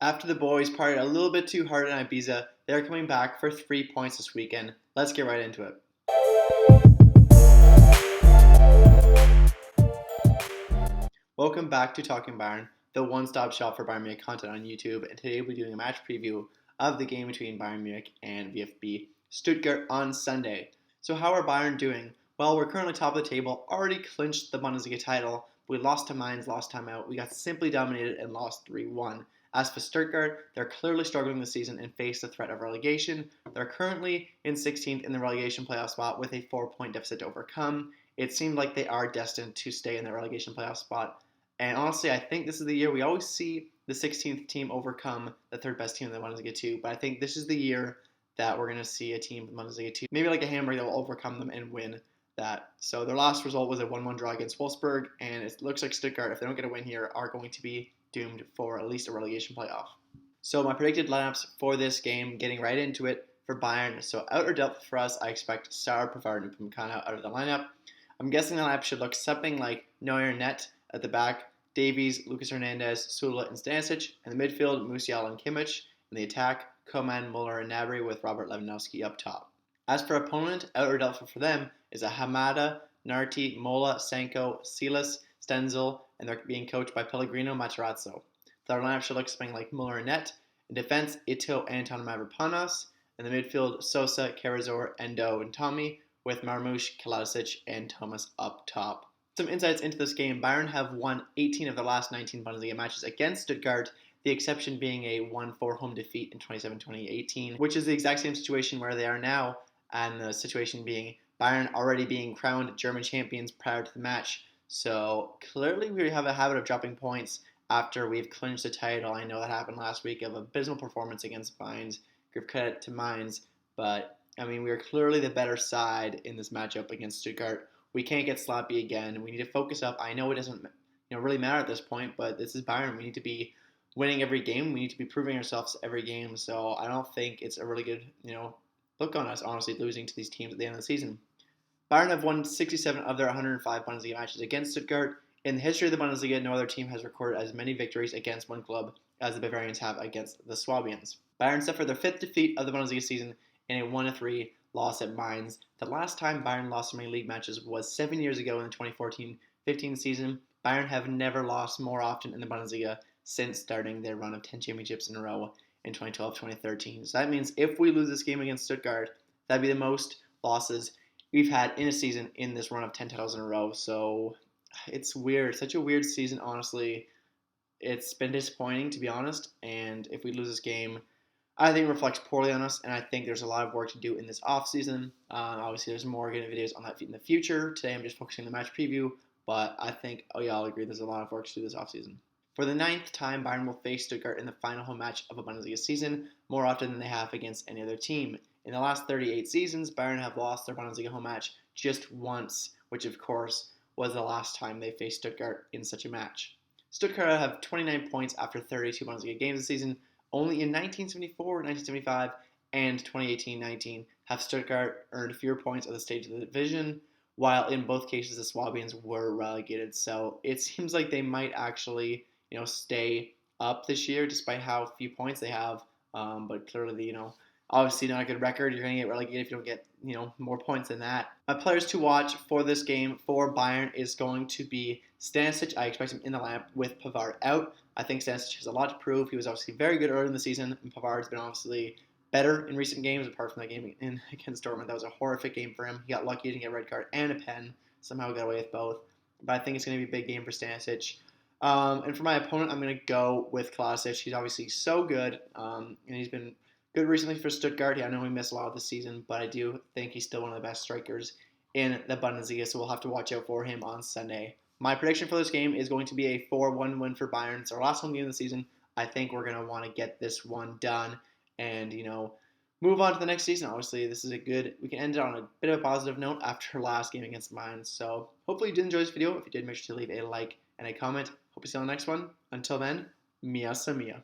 After the boys partied a little bit too hard in Ibiza, they're coming back for 3 points this weekend. Let's get right into it. Welcome back to Talking Bayern, the one-stop shop for Bayern Munich content on YouTube, and today we'll be doing a match preview of the game between Bayern Munich and VfB Stuttgart on Sunday. So how are Bayern doing? Well, we're currently top of the table, already clinched the Bundesliga title. We lost to Mainz last time out. We got simply dominated and lost 3-1. As for Stuttgart, they're clearly struggling this season and face the threat of relegation. They're currently in 16th in the relegation playoff spot with a 4-point deficit to overcome. It seemed like they are destined to stay in the relegation playoff spot. And honestly, I think this is the year we always see the 16th team overcome the third best team in the Bundesliga 2. But I think this is the year that we're going to see a team in the Bundesliga 2, maybe like a Hamburg, that will overcome them and win that. So their last result was a 1-1 draw against Wolfsburg, and it looks like Stuttgart, if they don't get a win here, are going to be doomed for at least a relegation playoff. So my predicted lineups for this game, getting right into it for Bayern. So out or depth for us, I expect Sar, Pavard, and Upamecano out of the lineup. I'm guessing the lineup should look something like Neuer, Net at the back, Davies, Lucas Hernandez, Sula, and Stanisic. In the midfield, Musiala and Kimmich. In the attack, Coman, Muller, and Gnabry with Robert Lewandowski up top. As for opponent, out or doubtful for them is a Hamada, Narti, Mola, Sanko, Silas, Stenzel, and they're being coached by Pellegrino Matarazzo. Their lineup should look something like Muller and Net. In defense, Ito, Anton, Mavropanos. In the midfield, Sosa, Karazor, Endo, and Tommy, with Marmoush, Kalasic, and Thomas up top. Some insights into this game. Bayern have won 18 of their last 19 Bundesliga matches against Stuttgart, the exception being a 1-4 home defeat in 2017-2018, which is the exact same situation where they are now, and the situation being Bayern already being crowned German champions prior to the match. So clearly we have a habit of dropping points after we've clinched the title. I know that happened last week of abysmal performance against Mainz. Give credit to Mainz, but I mean, we are clearly the better side in this matchup against Stuttgart. We can't get sloppy again. We need to focus up. I know it doesn't really matter at this point, but this is Bayern. We need to be winning every game. We need to be proving ourselves every game. So I don't think it's a really good look on us, honestly, losing to these teams at the end of the season. Bayern have won 67 of their 105 Bundesliga matches against Stuttgart. In the history of the Bundesliga, no other team has recorded as many victories against one club as the Bavarians have against the Swabians. Bayern suffered their 5th defeat of the Bundesliga season in a 1-3 loss at Mainz. The last time Bayern lost so many league matches was 7 years ago in the 2014-15 season. Bayern have never lost more often in the Bundesliga since starting their run of 10 championships in a row in 2012-2013. So that means if we lose this game against Stuttgart, that'd be the most losses we've had in a season in this run of 10 titles in a row. So it's weird. Such a weird season, honestly. It's been disappointing, to be honest. And if we lose this game, I think it reflects poorly on us. And I think there's a lot of work to do in this offseason. Obviously, there's more good videos on that in the future. Today, I'm just focusing on the match preview. But I think, I'll agree, there's a lot of work to do this offseason. For the 9th time, Bayern will face Stuttgart in the final home match of a Bundesliga season, more often than they have against any other team. In the last 38 seasons, Bayern have lost their Bundesliga home match just once, which of course was the last time they faced Stuttgart in such a match. Stuttgart have 29 points after 32 Bundesliga games this season. Only in 1974, 1975, and 2018-19 have Stuttgart earned fewer points at the stage of the division, while in both cases the Swabians were relegated. So it seems like they might actually stay up this year despite how few points they have. But clearly, obviously not a good record. You're going to get relegated if you don't get, more points than that. My players to watch for this game for Bayern is going to be Stanisic. I expect him in the lineup with Pavard out. I think Stanisic has a lot to prove. He was obviously very good early in the season, and Pavard's been obviously better in recent games, apart from that game against Dortmund. That was a horrific game for him. He got lucky to get a red card and a pen. Somehow got away with both. But I think it's going to be a big game for Stanisic. And for my opponent, I'm going to go with Kalasic. He's obviously so good, and he's been good recently for Stuttgart. I know he missed a lot this season, but I do think he's still one of the best strikers in the Bundesliga, so we'll have to watch out for him on Sunday. My prediction for this game is going to be a 4-1 win for Bayern. It's our last home game of the season. I think we're going to want to get this one done and, move on to the next season. Obviously, this is we can end it on a bit of a positive note after last game against Mainz. So hopefully you did enjoy this video. If you did, make sure to leave a like and a comment. Hope you see you on the next one. Until then, Mia Samia.